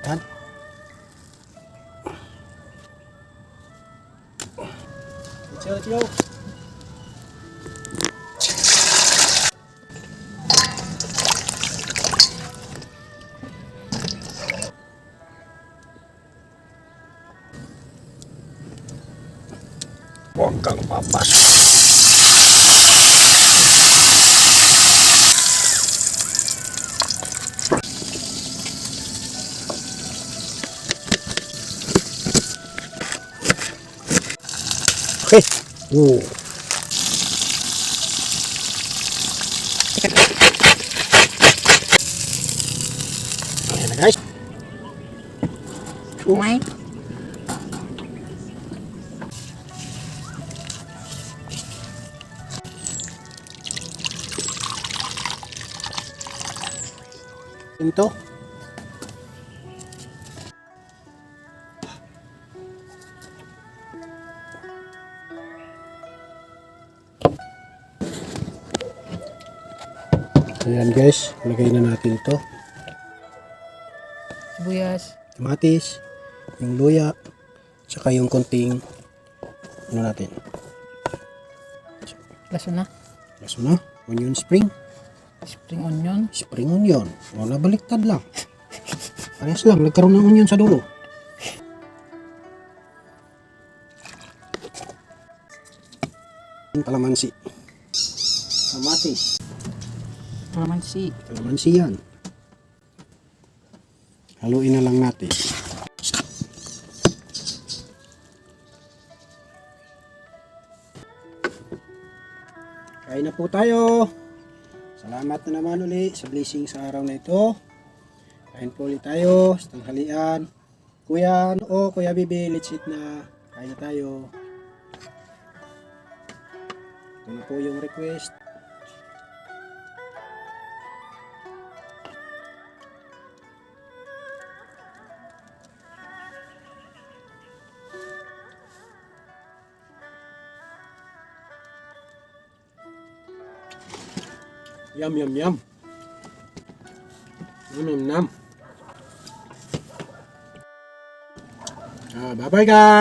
Yan. Chill. Huwag kang papasok. Okay. Ayan na guys. Umay. Ito. Ayan guys, lagay na natin ito. Sibuyas, Kamatis, yung luya, tsaka yung konting ano natin. laso na, Laso na, onion spring. spring onion, Spring onion. O, nabaliktad lang. Parehas lang, nagkaroon ng onion sa dulo. Kalamansi. Kamatis. kalamansi, Kalamansi yan. Haluin na lang natin. Kain na po tayo. Salamat na naman ulit sa blessing sa araw na ito. Kain po ulit tayo sa tanghalian. Kuya, Kuya Bibi, let's eat na. Kain na tayo. Ito na po yung request. Yum. Nam. Bye bye guys.